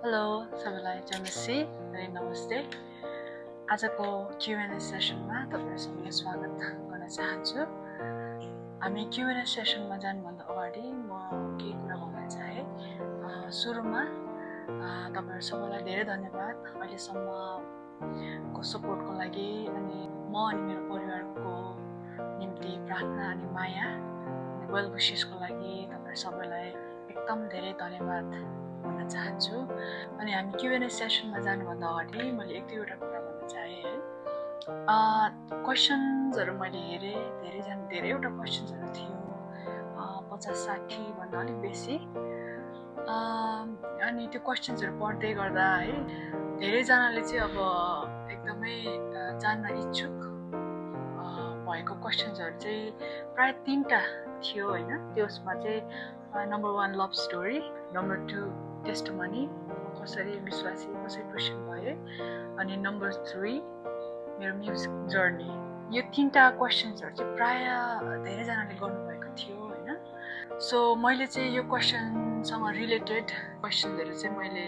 Hello सबैलाई जमसी अनि नमस्ते। आजको Q&A सेसनमा तपाईहरुसँग स्वागत गर्न चाहन्छु। हामी Q&A सेसनमा जानुभन्दा अगाडि म के कुरा भन्न चाहे। सुरुमा तपाईहरु सबैलाई धेरै धन्यवाद अहिलेसम्मको सपोर्टको लागि अनि म अनि मेरो परिवारको निम्ति प्रार्थना अनि माया अनि वेल विशेसको लागि तपाईहरु सबैलाई एकदम धेरै धन्यवाद भन्न चाहन्छु। अनि हामी Q&A सेसनमा जानुभन्दा अगाडि मैले एक दुईवटा कुरा भन्न चाहे है। क्वेशन्सहरु मैले हेरे धेरैवटा क्वेशन्सहरु थियो 50-60 भन्दा अलि बेसी। अनि त्यो क्वेशन्सहरु पढ्दै गर्दा है धेरै जनाले चाहिँ अब एकदमै जान्न इच्छुक भएको क्वेशन्सहरु चाहिँ प्राय 3टा थियो हैन। त्यसमा चाहिँ number 1 love story, number 2 testimony कसरी विश्वासी कसरी क्रिस्चियन भए अनि नम्बर 3 मेरो म्युजिक जर्नी। यो 3टा क्वेशन्सहरु चाहिँ प्राय धेरै जनाले गर्नुभएको थियो हैन। सो मैले चाहिँ यो क्वेशनसँग रिलेटेड क्वेशन्सहरु चाहिँ मैले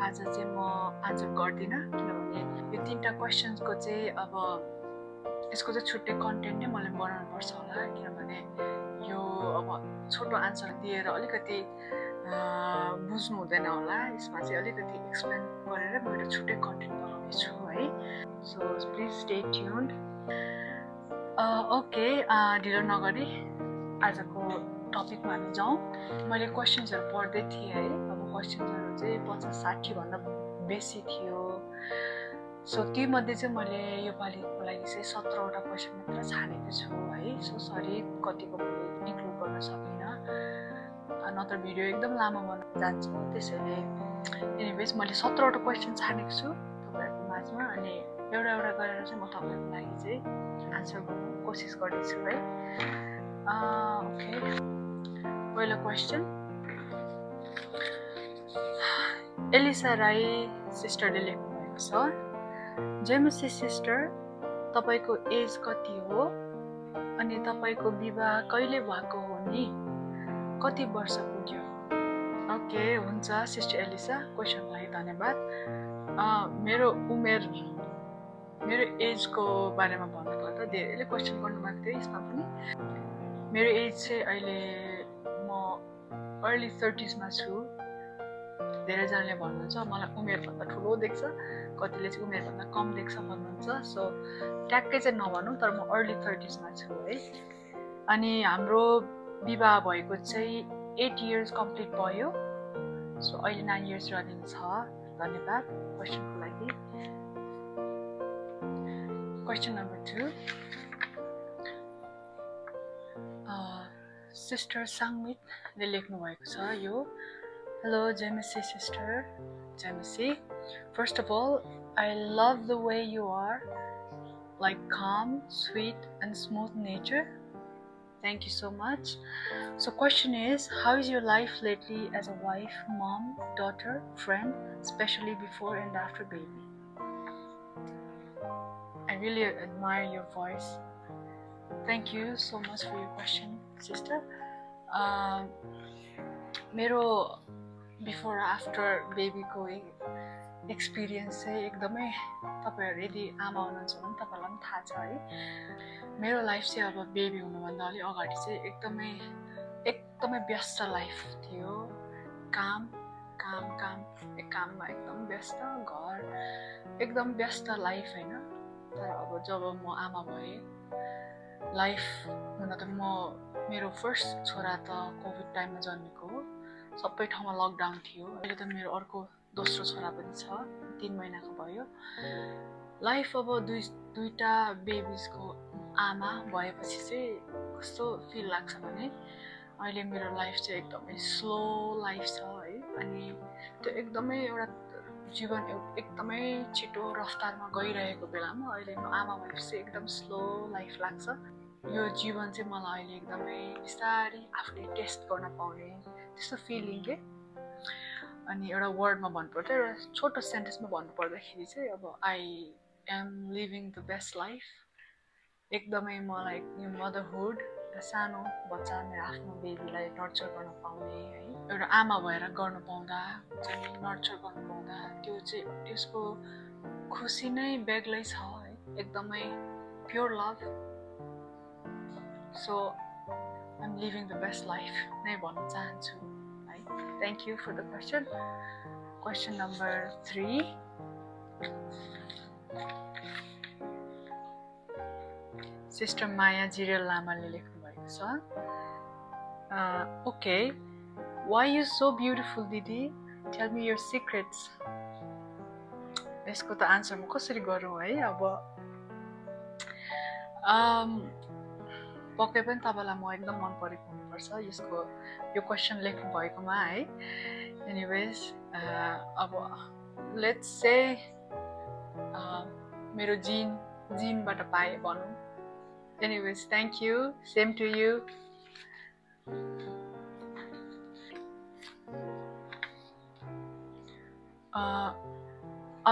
आज चाहिँ म आन्सर गर्दिन किनभने यो 3टा क्वेशन्सको चाहिँ अब यसको चाहिँ छुट्टै कन्टेन्ट नै मैले बनाउनु पर्छ होला किनभने यो अब छोटो आन्सर दिएर अलिकति बुझ्नु हुँदैन होला। यसमा चाहिँ अलिकति एक्सप्लेन गरेर म एउटा छुट्टै कन्टेन्ट बनाउने छु है। So please stay tuned. Okay, ढिलो नगरी आजको टपिकमा हामी जाउँ। मैले क्वेशन्सहरु पढ्दै थिएँ है। अब क्वेशन्सहरु चाहिँ 50-60 भन्दा बेसी थियो। सो ती मध्ये चाहिँ मैले यो पालिको लागि चाहिँ 17वटा क्वेशन मात्र छानेको छु है। सो सरी कतिको मैले इन्क्लुड गर्न सकिनँ, नत्र भिडियो एकदम लामो बन्न जान्छ। त्यसैले एनिवेज मैले 17वटा क्वेशन छानेको छु तपाईहरुको माझमा अनि एउटा एउटा गरेर चाहिँ म तपाईहरुको लागि चाहिँ आन्सर गर्न कोसिस गर्दैछु है। ओके, पहिलो क्वेशन एलिसा राई सिस्टरले लेख्नु भएको छ। जेमसी सिस्टर, तपाईको एज कति हो अनि तपाईको विवाह कहिले भएको हो नि? कति वर्ष पुग्यो? ओके, हुन्छ सिस्टर एलिसा, क्वेशनको लागि धन्यवाद। मेरो एजको बारेमा भन्नुपर्दा धेरैले क्वेशन गर्नुभएको थियो यसमा पनि। मेरो एज चाहिँ अहिले म अर्ली 30s मा छु। धेरैजनाले भन्नुहुन्छ मलाई उमेरभन्दा ठुलो देख्छ, कतिले चाहिँ उमेरभन्दा कम देख्छ भन्नुहुन्छ। सो ट्याक्कै चाहिँ नभनौँ, तर म अर्ली 30s मा छु है। अनि हाम्रो विवाह भएको चाहिँ 8 years कम्प्लिट भयो। सो अहिले 9 years रनिङ छ। धन्यवाद क्वेशनको लागि। क्वेशन नम्बर 2 सिस्टर साङ्मितले लेख्नु भएको छ यो। Hello, Jamesy sister. Jamesy, first of all, I love the way you are, like calm, sweet, and smooth nature. Thank you so much. So, question is, how is your life lately as a wife, mom, daughter, friend, especially before and after baby? I really admire your voice. Thank you so much for your question, sister. मेरो before after बेबीको experience चाहिँ एकदमै तपाईहरु यदि आमा हुनुहुन्छ भने तपाईहरुलाई पनि थाहा छ है। मेरो लाइफ चाहिँ अब बेबी हुनुभन्दा अलि अगाडि चाहिँ एकदमै व्यस्त लाइफ थियो। काममा एकदम व्यस्त, घर एकदम व्यस्त लाइफ हैन। तर अब जब म आमा भए लाइफ हुन त मेरो फर्स्ट छोरा त कोभिड टाइममा जन्मेको हो। सबै ठाउँमा लकडाउन थियो। अहिले त मेरो अर्को दोस्रो छोरा पनि छ, 3 महिनाको भयो। लाइफ अब दुईटा बेबीजको आमा भएपछि चाहिँ कस्तो फिल लाग्छ भने अहिले मेरो लाइफ चाहिँ एकदमै स्लो लाइफ छ है। अनि त्यो एकदमै एउटा जीवन एकदमै छिटो रफ्तारमा गइरहेको बेलामा अहिले म आमा भएपछि एकदम स्लो लाइफ लाग्छ। यो जीवन चाहिँ मलाई अहिले एकदमै बिस्तारै आफूले टेस्ट गर्न पाउने त्यस्तो फिलिङ के। अनि एउटा वर्डमा भन्नुपर्दा एउटा छोटो सेन्टेन्समा भन्नुपर्दाखेरि चाहिँ अब I am living the best life. एकदमै मलाई यो मदरहुड सानो बच्चा मेरो आफ्नो बेबीलाई नर्चर गर्न पाउने है एउटा आमा भएर गर्न पाउँदा नर्चर गर्न पाउँदा त्यो चाहिँ त्यसको खुसी नै बेग्लै छ है एकदमै pure love so I am living the best life नै भन्न चाहन्छु है thank you for the question number 3 sister Maya Jirel लामाले लेख्नु भएको छ okay why you so beautiful दिदी टेल मी योर सिक्रेट्स यसको त आन्सर म कसरी गरौँ है अब पक्कै पनि तपाईँलाई म एकदम मन परेको हुनुपर्छ यसको यो क्वेसन लेख्नु भएकोमा है एनिवेज अब लेट्स से मेरो जिनबाट पाएँ भनौँ anyways thank you same to you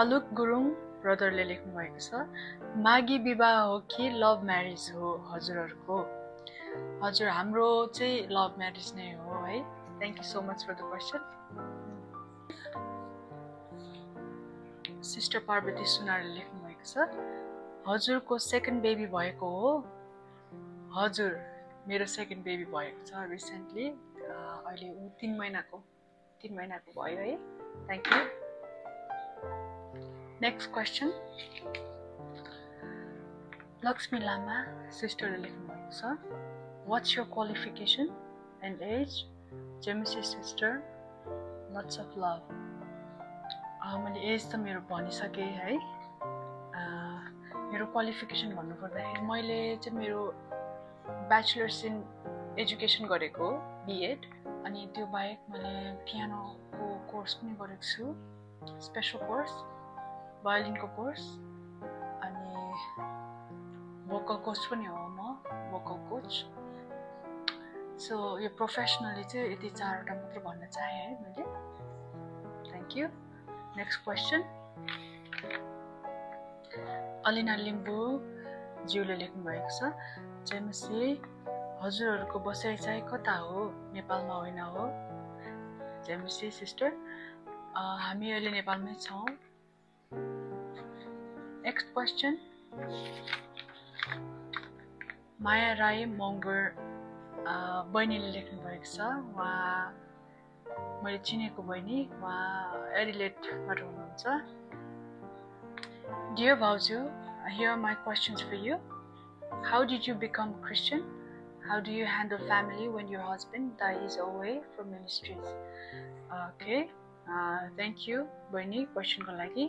Aaluk Gurung ब्रदरले लेख्नु भएको छ मागी विवाह हो कि लभ म्यारेज हो हजुरहरूको हजुर हाम्रो चाहिँ लभ म्यारेज नै हो है thank you so much for the question sister Parvati सुनारले लेख्नु भएको छ हजुरको सेकेन्ड बेबी भएको हो हजुर मेरो सेकेन्ड बेबी भएको छ रिसेन्टली अहिले 3 महिनाको भयो है thank you next question Lakshmi Lama सिस्टरले लेख्नु भएको छ what's your qualification and age जेमिसी सिस्टर लट्स अफ लभ मैले एज त मेरो भनिसकेँ है मेरो क्वालिफिकेसन भन्नुपर्दाखेरि मैले चाहिँ मेरो ब्याचलर्स इन एजुकेसन गरेको बिएड अनि त्यो बाहेक मैले पियानोको कोर्स पनि गरेको छु स्पेसल कोर्स भायोलिनको कोर्स अनि भोकल कोच पनि हो म भोकल कोच सो यो प्रोफेसनली चाहिँ यति 4वटा मात्र भन्न चाहेँ है मैले thank you next question Alina Limbu ज्यूले लेख्नु भएको छ जेमसी हजुरहरूको बसाइ चाहिँ कता हो नेपालमा होइन हो जेमसी सिस्टर हामी अहिले नेपालमै छौँ नेक्स्ट क्वेसन माया राई मङ्गर बहिनीले लेख्नु भएको छ उहाँ मैले चिनेको बहिनी उहाँ एडिलेटबाट हुनुहुन्छ Dear Bauju, here are my questions for you. How did you become a Christian? How do you handle family when your husband dies away from ministries? Okay, thank you, Bernie. Question को लागि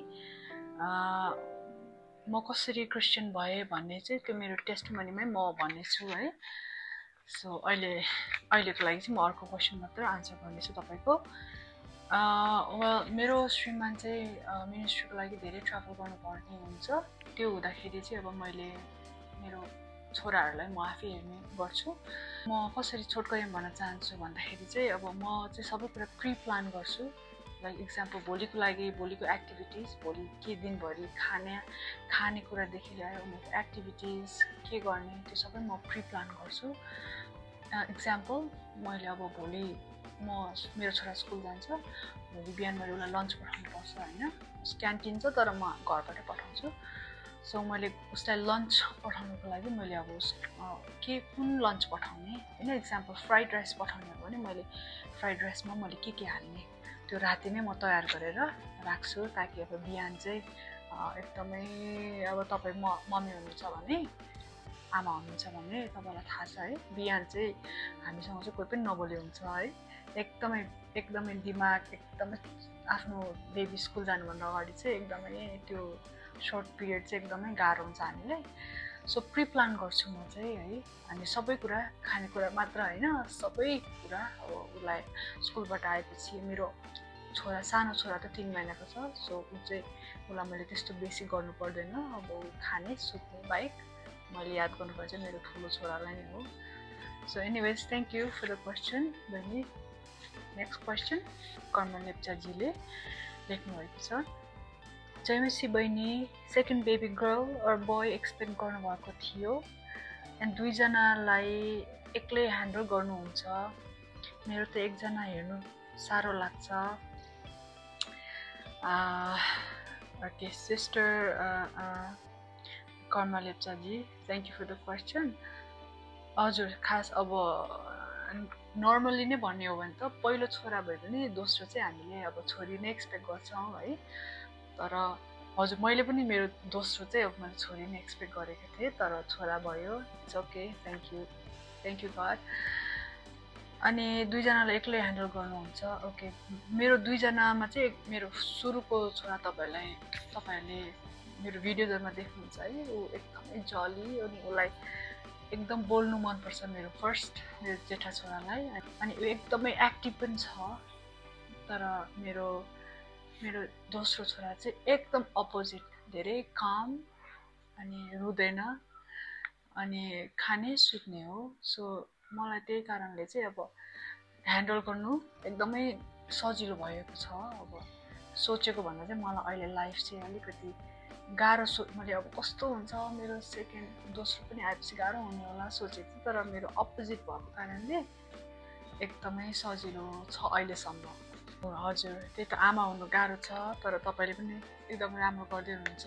म कसरी Christian भएँ भन्ने चाहिँ त्यो मेरो टेस्टिमनीमै म भन्नेछु है सो अहिलेको लागि चाहिँ म अर्को क्वेसन मात्र आन्सर गर्नेछु तपाईँको वेल मेरो श्रीमान चाहिँ मिनिस्ट्रीको लागि धेरै ट्राभल गर्नुपर्ने हुन्छ त्यो हुँदाखेरि चाहिँ अब मैले मेरो छोराहरूलाई म आफै हेर्ने गर्छु म कसरी छोटकरीमा भन्न चाहन्छु भन्दाखेरि चाहिँ अब म चाहिँ सबै कुरा प्री प्लान गर्छु लाइक इक्जाम्पल भोलिको लागि भोलिको एक्टिभिटिज भोलि के दिनभरि खाने कुरादेखि लिएर उनीहरूको एक्टिभिटिज के गर्ने त्यो सबै म प्री प्लान गर्छु इक्जाम्पल मैले अब भोलि मेरो छोरा स्कुल जान्छ भोलि बिहान मैले उसलाई लन्च पठाउनु पर्छ होइन क्यान्टिन छ तर म घरबाट पठाउँछु सो मैले उसलाई लन्च पठाउनुको लागि मैले अब कुन लन्च पठाउने होइन इक्जाम्पल फ्राइड राइस पठाउने हो भने मैले फ्राइड राइसमा मैले के हाल्ने त्यो राति नै म तयार गरेर राख्छु ताकि अब बिहान चाहिँ एकदमै अब तपाईँ मम्मी हुनुहुन्छ भने आमा हुनुहुन्छ भने तपाईँलाई थाहा छ है बिहान चाहिँ हामीसँग चाहिँ कोही पनि नबोली हुन्छ है एकदमै दिमाग एकदमै आफ्नो बेबी स्कुल जानुभन्दा अगाडि चाहिँ एकदमै त्यो सर्ट पिरियड चाहिँ एकदमै गाह्रो हुन्छ हामीलाई सो प्री प्लान गर्छु म चाहिँ है अनि सबै कुरा खानेकुरा मात्र होइन सबै कुरा अब उसलाई स्कुलबाट आएपछि मेरो सानो छोरा त 3 महिनाको छ सो ऊ चाहिँ उसलाई मैले त्यस्तो बेसी गर्नु पर्दैन अब खाने सुत्ने बाहेक मैले याद गर्नुपर्छ मेरो ठुलो छोरालाई नै हो so anyways thank you for the question बहिनी नेक्स्ट क्वेसन कर्मन लेप्चाजीले लेख्नुभएको छ जयमेसी बहिनी second baby girl or boy expect गर्नुभएको थियो एन्ड दुईजनालाई एक्लै ह्यान्डल गर्नुहुन्छ मेरो त एकजना हेर्नु साह्रो लाग्छ ओके सिस्टर कर्मा लेप्चाजी thank you for the question हजुर खास अब नर्मली नै भन्ने हो भने त पहिलो छोरा भए पनि दोस्रो चाहिँ हामीले अब छोरी नै एक्सपेक्ट गर्छौँ है तर हजुर मैले पनि मेरो दोस्रो चाहिँ अब मैले छोरी नै एक्सपेक्ट गरेको थिएँ तर छोरा भयो it's okay thank you God अनि दुईजनालाई एक्लै ह्यान्डल गर्नुहुन्छ ओके मेरो दुईजनामा चाहिँ मेरो सुरुको छोरा तपाईँहरूले मेरो भिडियोजहरूमा देख्नुहुन्छ है ऊ एकदमै जली अनि उसलाई एकदम बोल्नु मनपर्छ मेरो जेठा छोरालाई अनि ऊ एकदमै एक्टिभ पनि छ तर मेरो दोस्रो छोरा चाहिँ एकदम अपोजिट धेरै काम अनि रुँदैन अनि खाने सुत्ने हो सो मलाई त्यही कारणले चाहिँ अब ह्यान्डल गर्नु एकदमै सजिलो भएको छ अब सोचेको भन्दा चाहिँ मलाई अहिले लाइफ चाहिँ अलिकति गाह्रो मैले अब कस्तो हुन्छ मेरो दोस्रो पनि आएपछि गाह्रो हुने होला सोचेको थिएँ तर मेरो अपोजिट भएको कारणले एकदमै सजिलो छ अहिलेसम्म हजुर त्यही त आमा हुनु गाह्रो छ तर तपाईँले पनि एकदम राम्रो गर्दै हुनुहुन्छ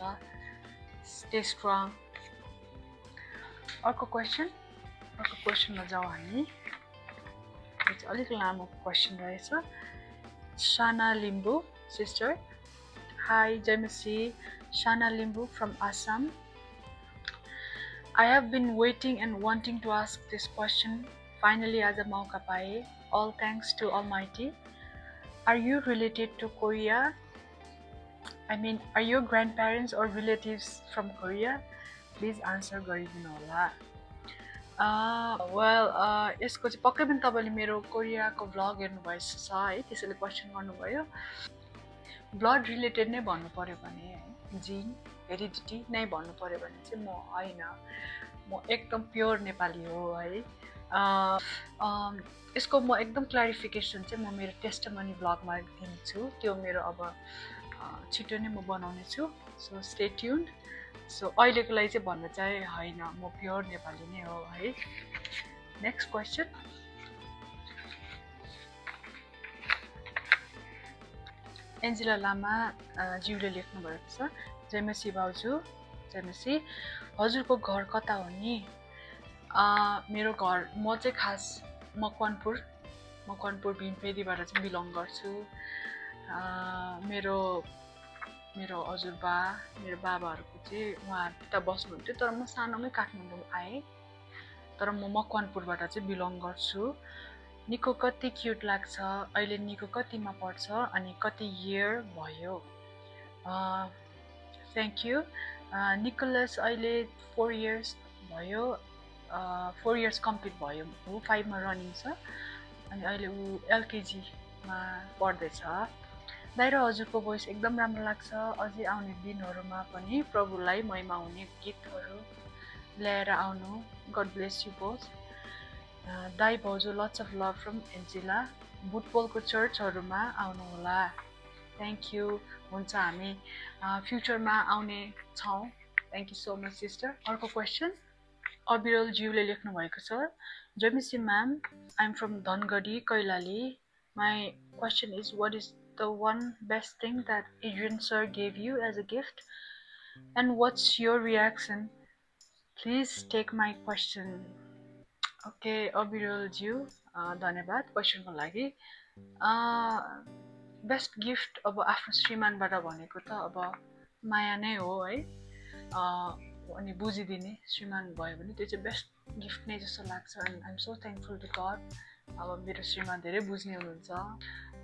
स्टे स्ट्रङ अर्को क्वेसनमा जाउँ हामी अलिक लामो क्वेसन रहेछ शाना लिम्बू सिस्टर हाई जयमसी Shana Limbu from Assam. I have been waiting and wanting to ask this question. Finally, as a mauka paye. All thanks to Almighty. Are you related to Korea? I mean, are your grandparents or relatives from Korea? Please answer garidinu hola. यसको चाहिँ पक्कै पनि तपाईँले मेरो कोरियाको vlog हेर्नुभएछ है त्यसैले question गर्नुभयो ब्लड रिलेटेड नै भन्नु पर्यो भने जीन हेरिडिटी नै भन्नु पर्यो भने चाहिँ म होइन म एकदम प्योर नेपाली हो है यसको म एकदम क्ल्यारिफिकेसन चाहिँ म मेरो टेस्टमनी ब्लगमा दिन्छु त्यो मेरो अब छिटो नै म बनाउने छु सो स्टे ट्युन्ड सो अहिलेको लागि चाहिँ भन्न चाहिँ होइन म प्योर नेपाली नै हो है नेक्स्ट क्वेसन एन्जेला लामा ज्यूले लेख्नु भएको छ जयमसी भाउजू जयमसी हजुरको घर कता हो नि मेरो घर म चाहिँ खास मकवानपुर भीमपेदीबाट चाहिँ बिलङ गर्छु मेरो हजुरबा मेरो बाबाहरूको चाहिँ उहाँहरू त बस्नुहुन्थ्यो तर म सानोमै काठमाडौँ आएँ तर म मकवानपुरबाट चाहिँ बिलङ गर्छु निको कति क्युट लाग्छ अहिले निको कतिमा पढ्छ अनि कति इयर भयो थ्याङ्क यू निकोलस अहिले 4 इयर्स भयो 4 इयर्स कम्प्लिट भयो ऊ 5 मा रनिङ छ अनि अहिले ऊ एलकेजीमा पढ्दैछ दाइ र हजुरको भोइस एकदम राम्रो लाग्छ अझै आउने दिनहरूमा पनि प्रभुलाई महिमा हुने गीतहरू ल्याएर आउनु गड ब्लेस यु बोथ दाइ भाउजू lots of love from Angela बुटबलको चर्चहरूमा आउनुहोला थ्याङ्क यू हुन्छ हामी फ्युचरमा आउने छौँ thank you so much sister अर्को क्वेसन अबिरल ज्यूले लेख्नु भएको छ जयमिसी ma'am I am from Dhangadhi Kailali my question is what is the one best thing that Adrian sir gave you as a gift and what's your reaction please take my question okay Abiral ji धन्यवाद क्वेसनको लागि best gift अब आफ्नो श्रीमानबाट भनेको त अब माया नै हो है अनि बुझिदिने श्रीमान भयो भने त्यो चाहिँ बेस्ट गिफ्ट नै जस्तो लाग्छ and I am so thankful to God अब मेरो श्रीमान धेरै बुझ्ने हुनुहुन्छ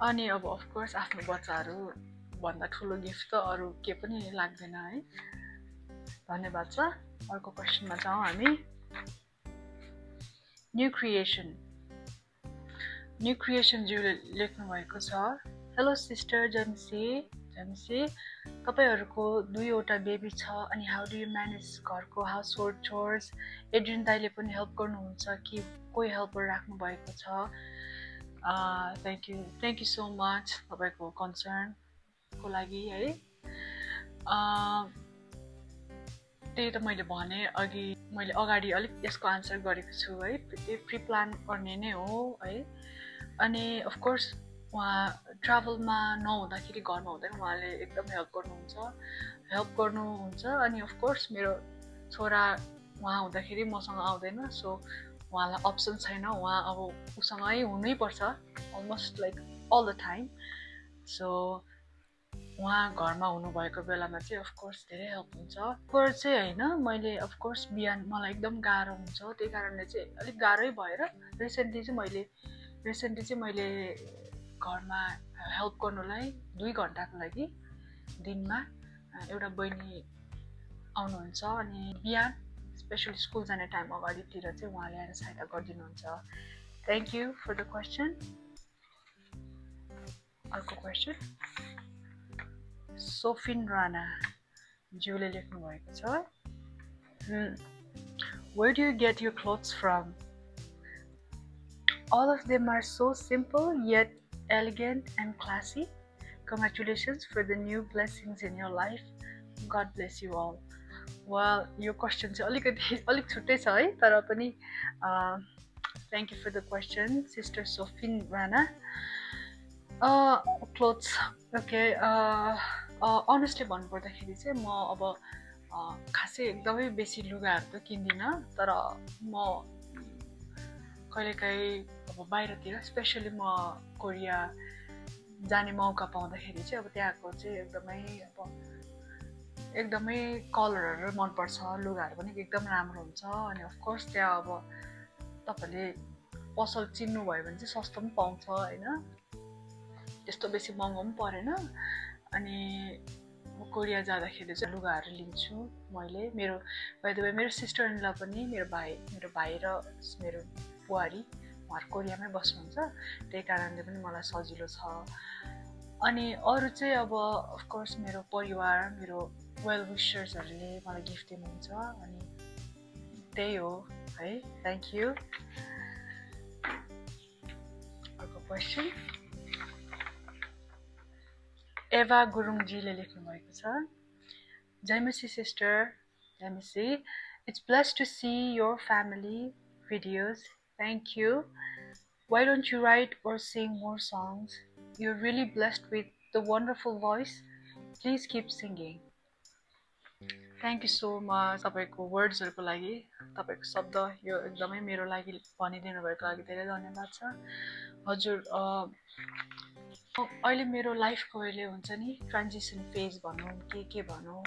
अनि अब अफकोर्स आफ्नो बच्चाहरू भन्दा ठुलो गिफ्ट त अरू के पनि लाग्दैन है धन्यवाद छ अर्को क्वेसनमा जाउँ हामी न्यू क्रिएसन ज्यूले लेख्नु भएको छ हेलो सिस्टर जयमसी तपाईहरूको 2वटा बेबी छ अनि हाउ डु यु म्यानेज घरको हाउस होल्ड चोर्स एड्रियन दाइले पनि हेल्प गर्नुहुन्छ कि कोही हेल्पर राख्नु भएको छ थ्याङ्क यू सो मच तपाईँको कन्सर्नको लागि है त्यही त मैले भने अघि मैले अगाडि अलिक यसको आन्सर गरेको छु है त्यही प्री प्लान गर्ने नै हो है अनि अफ कोर्स उहाँ ट्राभलमा नहुँदाखेरि घरमा हुँदैन उहाँले एकदम हेल्प गर्नुहुन्छ अनि अफ कोर्स मेरो छोरा उहाँ हुँदाखेरि मसँग आउँदैन सो उहाँलाई अप्सन छैन उहाँ अब उसँगै हुनैपर्छ almost like all the time so उहाँ घरमा हुनुभएको बेलामा चाहिँ अफकोर्स धेरै हेल्प हुन्छ पर चाहिँ होइन मैले अफकोर्स बिहान मलाई एकदम गाह्रो हुन्छ त्यही कारणले चाहिँ अलिक गाह्रै भएर रिसेन्टली चाहिँ मैले घरमा हेल्प गर्नुलाई 2 घन्टाको लागि दिनमा एउटा बहिनी आउनुहुन्छ अनि बिहान स्पेशली स्कुल जाने टाइम अगाडितिर चाहिँ उहाँले आएर सहायता गरिदिनुहुन्छ thank you for the question अर्को क्वेसन सोफिन राणा ज्यूले लेख्नु भएको छ Where do you get your clothes from? All of them are so simple yet elegant and classy. Congratulations for the new blessings in your life. God bless you all. Well, your question चाहिँ अलिक छुट्टै छ है तर पनि thank you for the question sister Sofin Rana. Clothes okay honestly भन्नुपर्दाखेरि चाहिँ म अब खासै एकदमै बेसी लुगाहरू त किन्दिनँ तर म कहिलेकाहीँ अब बाहिरतिर स्पेशली म कोरिया जाने मौका पाउँदाखेरि चाहिँ अब त्यहाँको चाहिँ एकदमै कलरहरू मनपर्छ लुगाहरू पनि एकदम राम्रो हुन्छ अनि अफकोर्स त्यहाँ अब तपाईँले पसल चिन्नुभयो भने चाहिँ सस्तो पनि पाउँछ होइन त्यस्तो बेसी महँगो पनि परेन अनि म कोरिया जाँदाखेरि चाहिँ लुगाहरू लिन्छु मैले मेरो बाइ द वे मेरो सिस्टर इन ल पनि मेरो भाइ र मेरो बुहारी उहाँहरू कोरियामै बस्नुहुन्छ त्यही कारणले पनि मलाई सजिलो छ अनि अरू चाहिँ अब अफकोर्स मेरो परिवार मेरो वेल विशर्सहरूले मलाई गिफ्ट दिनुहुन्छ अनि त्यही हो है थ्याङ्क यू अर्को क्वेसन एभा गुरुङजीले लेख्नु भएको छ जयमसी सिस्टर जयमसी it's blessed to see your family videos thank you why don't you write or sing more songs you are really blessed with the wonderful voice please keep singing thank you so much तपाईँको वर्ड्सहरूको लागि तपाईँको शब्द यो एकदमै मेरो लागि भनिदिनु भएको लागि धेरै धन्यवाद छ हजुर अहिले मेरो लाइफको अहिले हुन्छ नि ट्रान्जिसन फेज भनौँ के भनौँ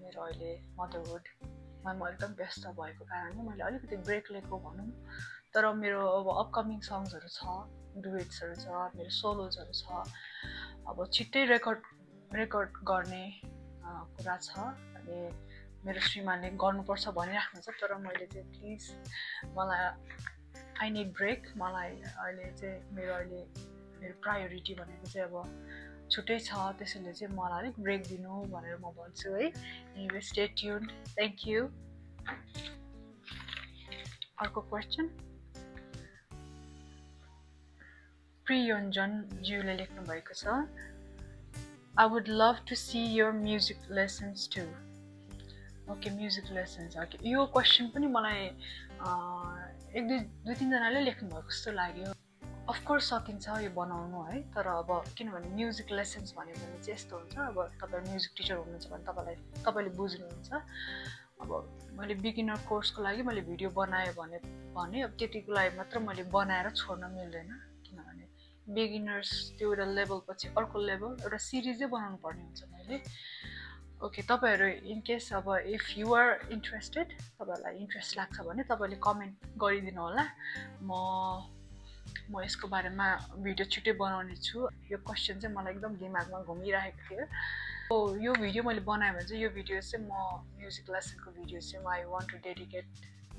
मेरो अहिले मदरहुडमा म एकदम व्यस्त भएको कारणले मैले अलिकति ब्रेक लिएको भनौँ तर मेरो अब अपकमिङ सङ्ग्सहरू छ डुएट्सहरू छ मेरो सोलोजहरू छ अब छिट्टै रेकर्ड गर्ने कुरा छ अनि मेरो श्रीमानले गर्नुपर्छ भनिराख्नु छ तर मैले चाहिँ प्लिज मलाई आई निड ब्रेक मलाई अहिले चाहिँ मेरो प्रायोरिटी भनेको चाहिँ अब छुट्टै छ त्यसैले चाहिँ मलाई अलिक ब्रेक दिनु भनेर म भन्छु है anyway stay tuned thank you अर्को क्वेसन प्रियोन्जन ज्यूले लेख्नु भएको छ I would love to see your music lessons too okay music lessons okay यो क्वेसन पनि मलाई दुई तिनजनाले लेख्नु भएको जस्तो लाग्यो अफकोर्स सकिन्छ यो बनाउनु है तर अब किनभने म्युजिक लेसन्स भन्यो भने चाहिँ यस्तो हुन्छ अब तपाईँ म्युजिक टिचर हुनुहुन्छ भने तपाईँले बुझ्नुहुन्छ अब मैले बिगिनर कोर्सको लागि मैले भिडियो बनाएँ भने अब त्यतिको लागि मात्र मैले बनाएर छोड्न मिल्दैन किनभने बिगिनर्स त्यो एउटा लेभल पछि अर्को लेभल एउटा सिरिजै बनाउनु पर्ने हुन्छ मैले ओके तपाईँहरू इनकेस अब इफ यु आर इन्ट्रेस्टेड तपाईँहरूलाई इन्ट्रेस्ट लाग्छ भने तपाईँले कमेन्ट गरिदिनु होला म यसको बारेमा भिडियो छिट्टै बनाउने छु यो क्वेसन चाहिँ मलाई एकदम दिमागमा घुमिरहेको थियो यो भिडियो मैले बनाएँ भने चाहिँ यो भिडियो चाहिँ म म्युजिक लेसनको भिडियो चाहिँ आई वान्ट टु डेडिकेट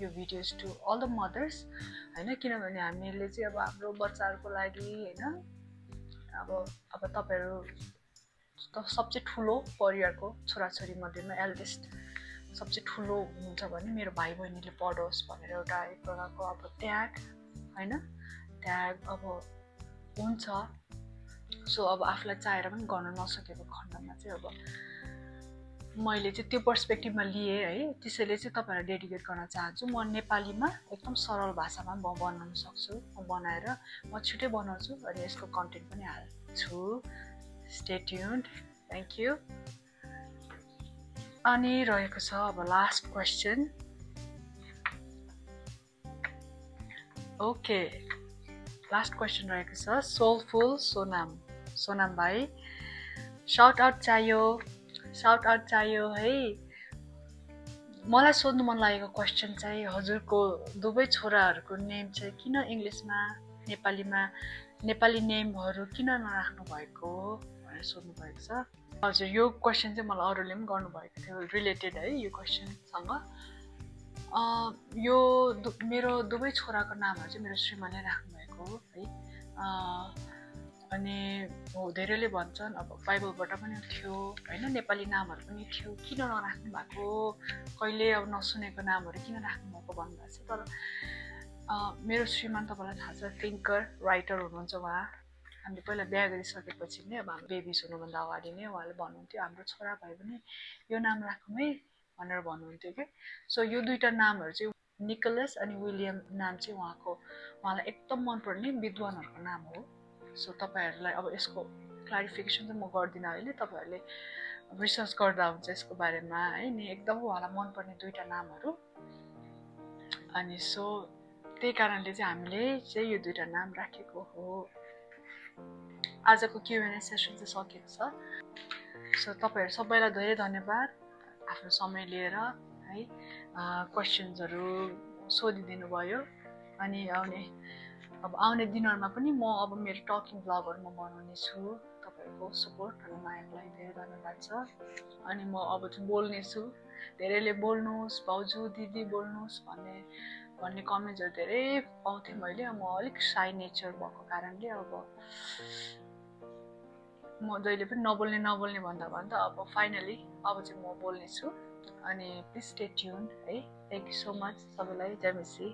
यो videos to all the mothers होइन किनभने हामीले चाहिँ अब हाम्रो बच्चाहरूको लागि होइन अब तपाईँहरू सबसे ठुलो परिवारको छोराछोरी मध्येमा एल्डेस्ट सबसे ठुलो हुनुहुन्छ भने मेरो भाइ बहिनीले पढोस् भनेर एउटा एक प्रकारको अब त्याग होइन त्याग अब हुन्छ सो अब आफूलाई चाहेर पनि गर्न नसकेको खण्डमा चाहिँ अब मैले चाहिँ त्यो पर्सपेक्टिभमा लिएँ है, त्यसैले चाहिँ तपाईँहरूलाई डेडिकेट गर्न चाहन्छु। म नेपालीमा एकदम सरल भाषामा बनाउन सक्छु, म बनाएर म छिटै बनाउँछु अनि यसको कन्टेन्ट पनि हाल्छु। Stay tuned, thank you. अनि रहेको छ अब last question. Okay, last question रहेको छ सोलफुल सोनाम भाइ, साउट आउट चाहियो है। मलाई सोध्नु मन लागेको क्वेसन चाहिँ हजुरको दुवै छोराहरूको नेम चाहिँ किन इङ्ग्लिसमा नेपाली नेमहरू किन नराख्नु भएको भनेर सोध्नु भएको छ। हजुर, यो क्वेसन चाहिँ मलाई अरूले पनि गर्नुभएको थियो, रिलेटेड है यो क्वेसनसँग। यो मेरो दुवै छोराको नामहरू चाहिँ मेरो श्रीमानले राख्नुभएको है। अनि धेरैले भन्छन् अब बाइबलबाट पनि थियो होइन, नेपाली नामहरू पनि थियो, किन नराख्नु भएको, कहिले अब नसुनेको नामहरू किन राख्नु भएको भन्नुभएको छ। तर मेरो श्रीमान तपाईँलाई थाहा छ थिङ्कर राइटर हुनुहुन्छ उहाँ। हामीले पहिला बिहा गरिसकेपछि नै अब हाम्रो बेबिज हुनुभन्दा अगाडि नै उहाँले भन्नुहुन्थ्यो हाम्रो छोरा भए पनि यो नाम राखौँ है भनेर भन्नुहुन्थ्यो कि। सो यो दुईवटा नामहरू चाहिँ निकोलस अनि विलियम नाम चाहिँ उहाँलाई एकदम मनपर्ने विद्वानहरूको नाम हो। सो तपाईँहरूलाई अब यसको क्लारिफिकेसन चाहिँ म गर्दिनँ अहिले, तपाईँहरूले रिसर्च गर्दा हुन्छ यसको बारेमा है नि। एकदम उहाँलाई मनपर्ने दुईवटा नामहरू। अनि सो त्यही कारणले चाहिँ हामीले चाहिँ यो दुईवटा नाम राखेको हो। आजको Q&A सेसन चाहिँ सकिएको छ। सो तपाईँहरू सबैलाई धेरै धन्यवाद आफ्नो समय लिएर है क्वेसन्सहरू सोधिदिनु भयो। अनि आउने दिनहरूमा पनि म अब मेरो टकिङ ब्लगहरू म बनाउने छु। तपाईँहरूको सपोर्ट अनि मायाको लागि धेरै धन्यवाद छ। अनि म अब चाहिँ बोल्ने छु, धेरैले बोल्नुहोस् भाउजू दिदी बोल्नुहोस् भन्ने कमेन्ट्सहरू धेरै पाउँथेँ मैले। म अलिक साई नेचर भएको कारणले अब म जहिले पनि नबोल्ने भन्दा अब फाइनली अब चाहिँ म बोल्ने छु। अनि प्लिज स्टे ट्युन्ड है। थ्याङ्क यू सो मच सबैलाई। जय मसी।